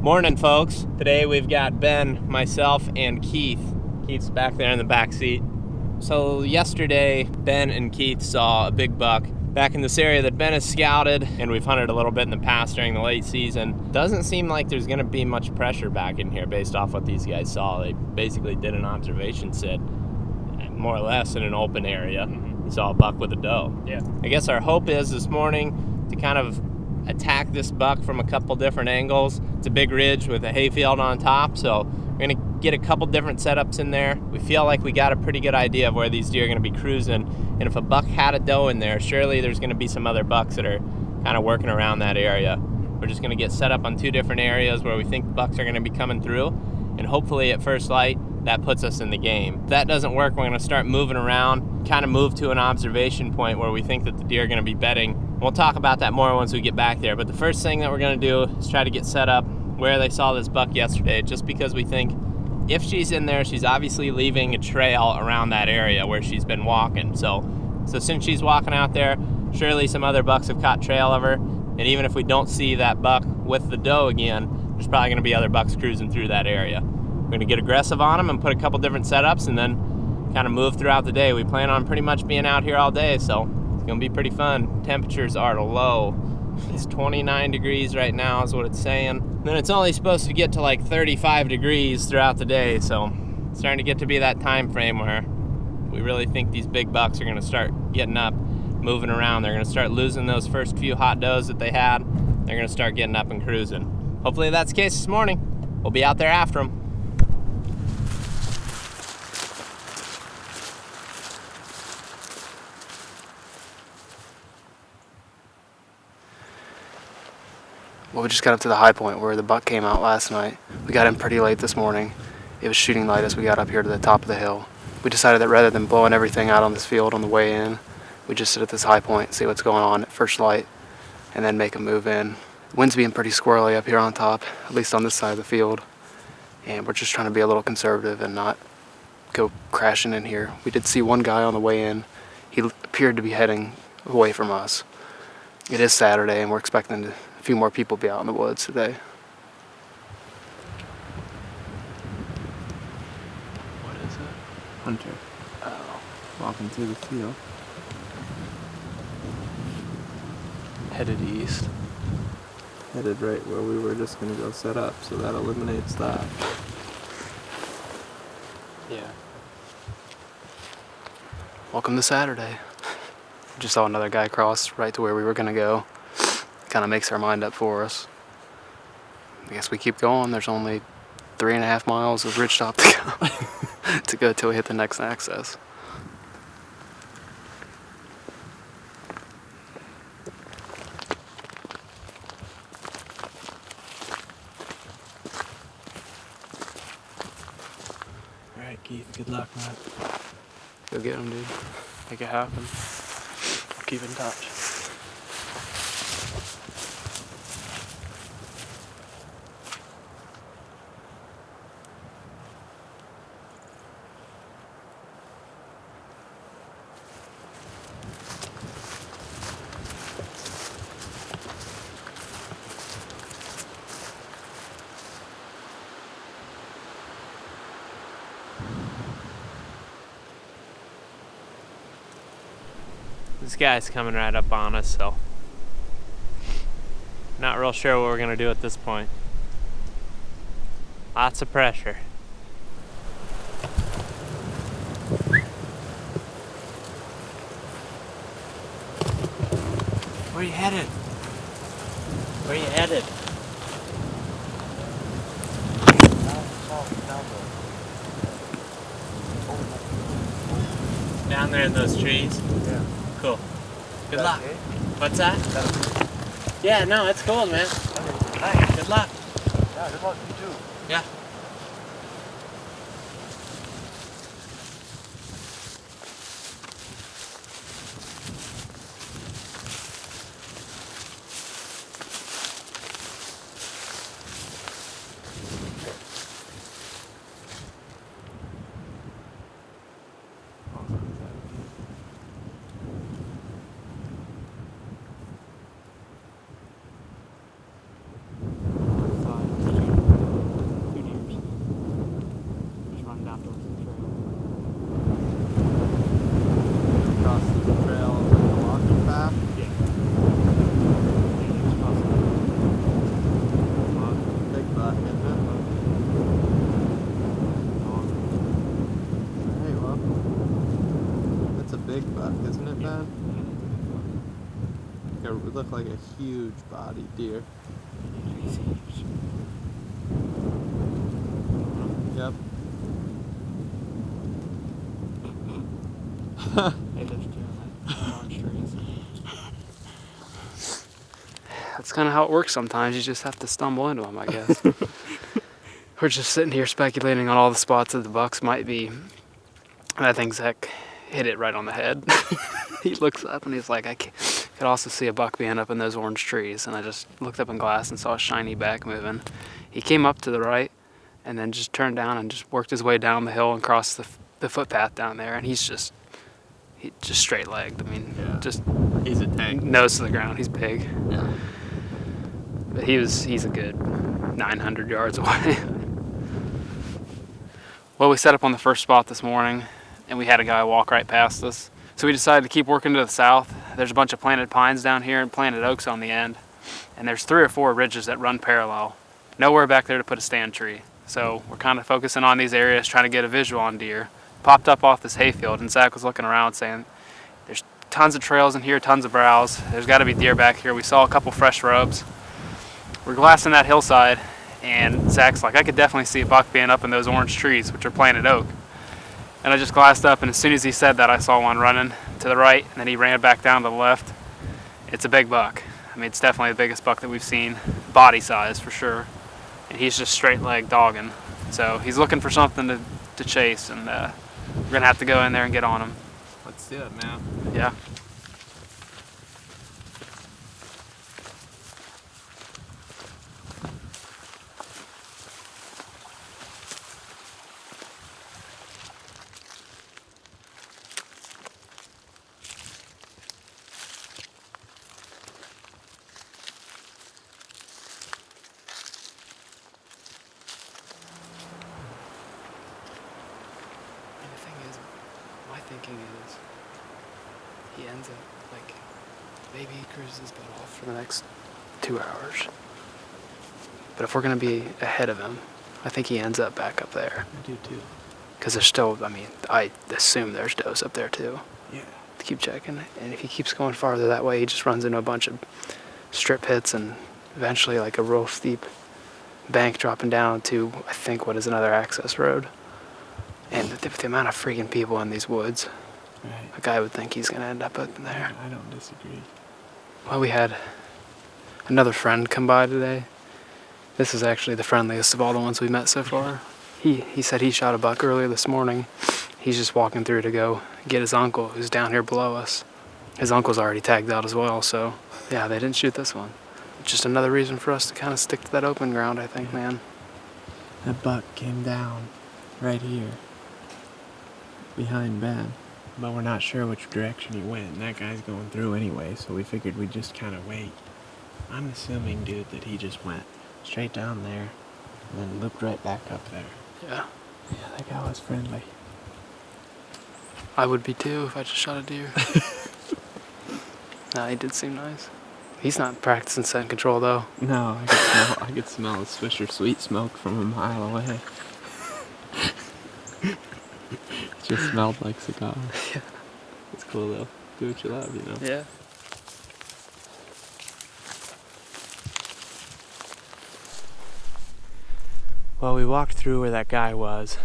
Morning, folks. Today we've got Ben, myself, and Keith. Keith's back there in the back seat. So yesterday, Ben and Keith saw a big buck back in this area that Ben has scouted, and we've hunted a little bit in the past during the late season. Doesn't seem like there's going to be much pressure back in here based off what these guys saw. They basically did an observation sit, more or less in an open area. We saw a buck with a doe. Yeah. I guess our hope is this morning to kind of attack this buck from a couple different angles. It's a big ridge with a hayfield on top, so we're going to get a couple different setups in there. We feel like we got a pretty good idea of where these deer are going to be cruising, and if a buck had a doe in there, surely there's going to be some other bucks that are kind of working around that area. We're just going to get set up on two different areas where we think the bucks are going to be coming through, and hopefully at first light that puts us in the game. If that doesn't work, we're going to start moving around, kind of move to an observation point where we think that the deer are going to be bedding. We'll talk about that more once we get back there, but the first thing that we're going to do is try to get set up where they saw this buck yesterday, just because we think if she's in there, she's obviously leaving a trail around that area where she's been walking. So since she's walking out there, surely some other bucks have caught trail of her, and even if we don't see that buck with the doe again, there's probably going to be other bucks cruising through that area. We're going to get aggressive on them and put a couple different setups and then kind of move throughout the day. We plan on pretty much being out here all day, so it's going to be pretty fun. Temperatures are low. It's 29 degrees right now is what it's saying. Then it's only supposed to get to like 35 degrees throughout the day, so it's starting to get to be that time frame where we really think these big bucks are going to start getting up, moving around. They're going to start losing those first few hot does that they had. They're going to start getting up and cruising. Hopefully that's the case this morning. We'll be out there after them. Well, we just got up to the high point where the buck came out last night. We got in pretty late this morning. It was shooting light as we got up here to the top of the hill. We decided that rather than blowing everything out on this field on the way in, we just sit at this high point, see what's going on at first light, and then make a move in. The wind's being pretty squirrely up here on top, at least on this side of the field, and we're just trying to be a little conservative and not go crashing in here. We did see one guy on the way in. He appeared to be heading away from us. It is Saturday, and we're expecting a few more people be out in the woods today. What is it? Hunter. Oh. Walking through the field. Headed east. Headed right where we were just going to go set up, so that eliminates that. Yeah. Welcome to Saturday. Just saw another guy cross right to where we were going to go. Kind of makes our mind up for us. I guess we keep going. There's only 3.5 miles of ridge top to go till we hit the next access. All right, Keith, good luck, man. Go get him, dude. Make it happen. Keep in touch. This guy's coming right up on us, so not real sure what we're gonna do at this point. Lots of pressure. Where you headed? Where you headed? Down there in those trees? Yeah. Cool. Good luck. Okay. What's that? Yeah, no, it's cool, man. Nice. Good luck. Yeah, good luck to you too. Yeah. would look like a huge body deer. Yep. Hey, there's deer on orange trees. That's kind of how it works sometimes. You just have to stumble into them, I guess. We're just sitting here speculating on all the spots that the bucks might be. And I think Zach hit it right on the head. He looks up and he's like, I could also see a buck being up in those orange trees. And I just looked up in glass and saw a shiny back moving. He came up to the right and then just turned down and just worked his way down the hill and crossed the footpath down there. And he's just straight legged. I mean, Yeah. just He's a tank. nose to the ground. He's big. Yeah. But he's a good 900 yards away. Well, we set up on the first spot this morning, and we had a guy walk right past us. So we decided to keep working to the south. There's a bunch of planted pines down here and planted oaks on the end. And there's 3 or 4 ridges that run parallel. Nowhere back there to put a stand tree. So we're kind of focusing on these areas, trying to get a visual on deer. Popped up off this hayfield, and Zach was looking around saying, there's tons of trails in here, tons of browse. There's got to be deer back here. We saw a couple fresh rubs. We're glassing that hillside, and Zach's like, I could definitely see a buck being up in those orange trees, which are planted oak. And I just glassed up, and as soon as he said that, I saw one running to the right, and then he ran back down to the left. It's a big buck. I mean, it's definitely the biggest buck that we've seen, body size for sure. And he's just straight leg dogging. So he's looking for something to chase, and we're gonna have to go in there and get on him. Let's do it, man. Yeah. My thinking is he ends up like maybe he cruises his butt off for the next 2 hours. But if we're gonna be ahead of him, I think he ends up back up there. I do too. Because there's still, I mean, I assume there's does up there too. Yeah. To keep checking. And if he keeps going farther that way, he just runs into a bunch of strip pits and eventually like a real steep bank dropping down to, I think, what is another access road. And the amount of freaking people in these woods, Right. a guy would think he's going to end up up there. I don't disagree. Well, we had another friend come by today. This is actually the friendliest of all the ones we met so far. He said he shot a buck earlier this morning. He's just walking through to go get his uncle, who's down here below us. His uncle's already tagged out as well, so yeah, they didn't shoot this one. Just another reason for us to kind of stick to that open ground, I think, man. That buck came down right here behind Ben, but we're not sure which direction he went, and that guy's going through anyway, so we figured we'd just kind of wait. I'm assuming, dude, that he just went straight down there and then looped right back up there. Yeah. Yeah, that guy was friendly. I would be too if I just shot a deer. Nah, he did seem nice. He's not practicing scent control though. No, I could smell the Swisher Sweet Smoke from a mile away. It just smelled like cigar. Yeah. It's cool though. Do what you love, you know? Yeah. Well, we walked through where that guy was.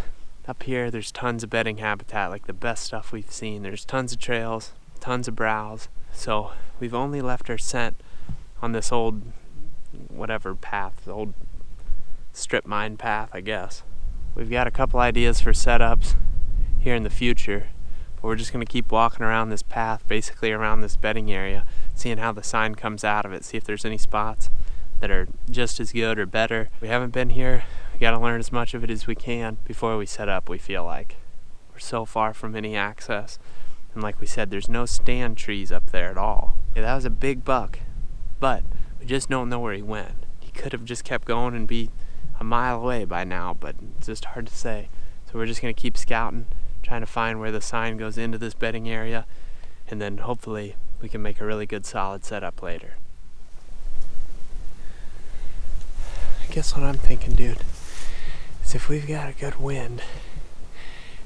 Up here, there's tons of bedding habitat, like the best stuff we've seen. There's tons of trails, tons of browse. So we've only left our scent on this old, whatever path, the old strip mine path, I guess. We've got a couple ideas for setups here in the future, but we're just gonna keep walking around this path, basically around this bedding area, seeing how the sign comes out of it, see if there's any spots that are just as good or better. We haven't been here. We gotta learn as much of it as we can before we set up, we feel like. We're so far from any access. And like we said, there's no stand trees up there at all. Yeah, that was a big buck, but we just don't know where he went. He could have just kept going and be a mile away by now, but it's just hard to say. So we're just gonna keep scouting, trying to find where the sign goes into this bedding area, and then hopefully we can make a really good solid setup later. I guess what I'm thinking, dude, is if we've got a good wind,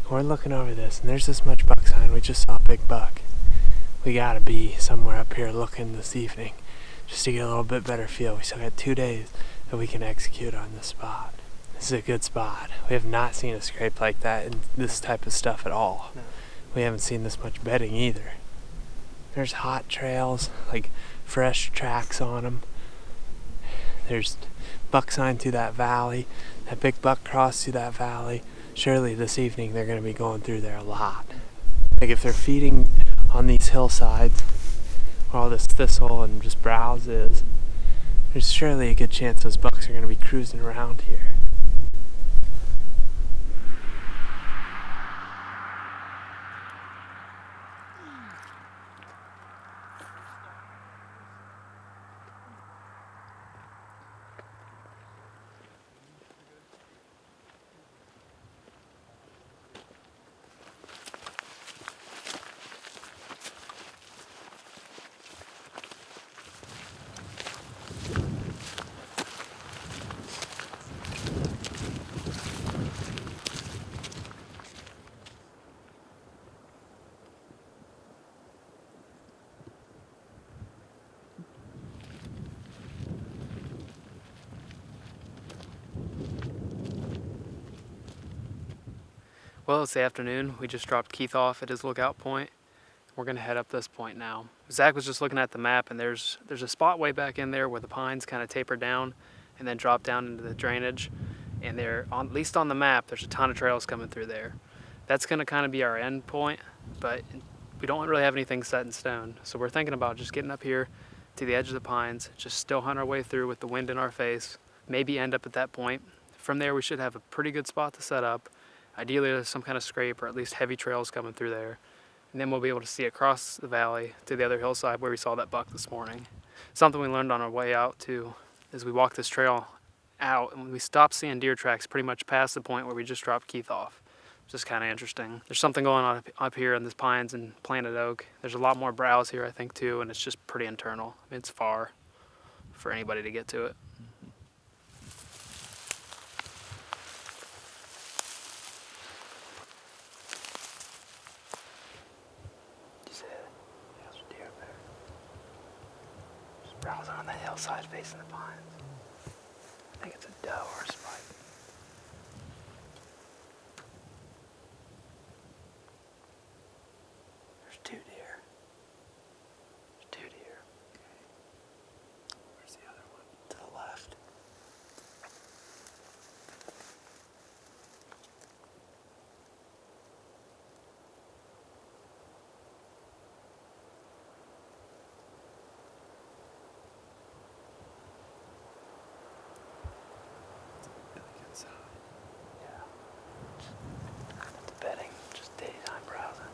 we're looking over this, and there's this much buck sign. We just saw a big buck. We gotta be somewhere up here looking this evening. just to get a little bit better feel. We still got 2 days that we can execute on this spot. This is a good spot. We have not seen a scrape like that in this type of stuff at all. No. We haven't seen this much bedding either. There's hot trails, like fresh tracks on them. There's buck sign through that valley. That big buck crossed through that valley. Surely this evening they're going to be going through there a lot. Like if they're feeding on these hillsides where all this thistle and just browse is, there's surely a good chance those bucks are going to be cruising around here. Well, it's the afternoon. We just dropped Keith off at his lookout point. We're gonna head up this point now. Zach was just looking at the map, and there's a spot way back in there where the pines kind of taper down and then drop down into the drainage. And there, at least on the map, there's a ton of trails coming through there. That's gonna kind of be our end point, but we don't really have anything set in stone. So we're thinking about just getting up here to the edge of the pines, just still hunt our way through with the wind in our face, maybe end up at that point. From there, we should have a pretty good spot to set up. Ideally, there's some kind of scrape or at least heavy trails coming through there. And then we'll be able to see across the valley to the other hillside where we saw that buck this morning. Something we learned on our way out too, is we walked this trail out and we stopped seeing deer tracks pretty much past the point where we just dropped Keith off. It's just kind of interesting. There's something going on up here in this pines and planted oak. There's a lot more browse here, I think, too, and it's just pretty internal. I mean, it's far for anybody to get to it. Browsing on the hillside facing the pines. I think it's a doe or a spike. There's 2 deer. There's 2 deer. Okay. Where's the other one? To the left. Bedding, just daytime browsing.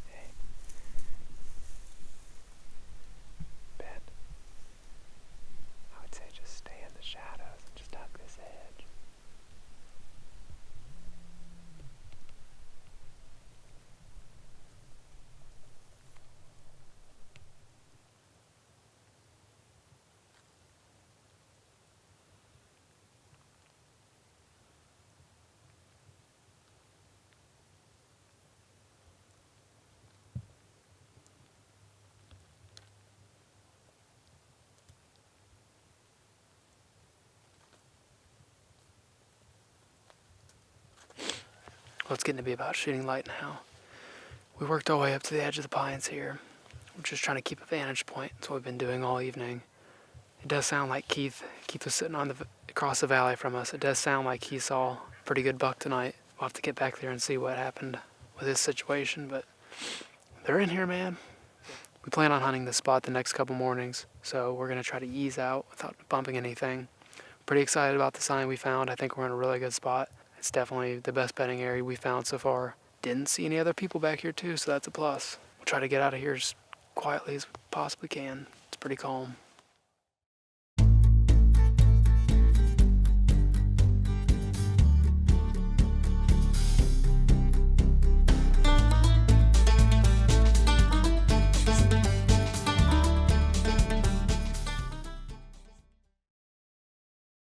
Hey. Ben, I would say just stay in the shadows and just hug this edge. Well, it's getting to be about shooting light now. We worked our way up to the edge of the pines here. We're just trying to keep a vantage point. That's what we've been doing all evening. It does sound like Keith was sitting across the valley from us. It does sound like he saw a pretty good buck tonight. We'll have to get back there and see what happened with his situation, but they're in here, man. We plan on hunting this spot the next couple mornings, so we're gonna try to ease out without bumping anything. Pretty excited about the sign we found. I think we're in a really good spot. It's definitely the best bedding area we found so far. Didn't see any other people back here too, so that's a plus. We'll try to get out of here as quietly as we possibly can. It's pretty calm.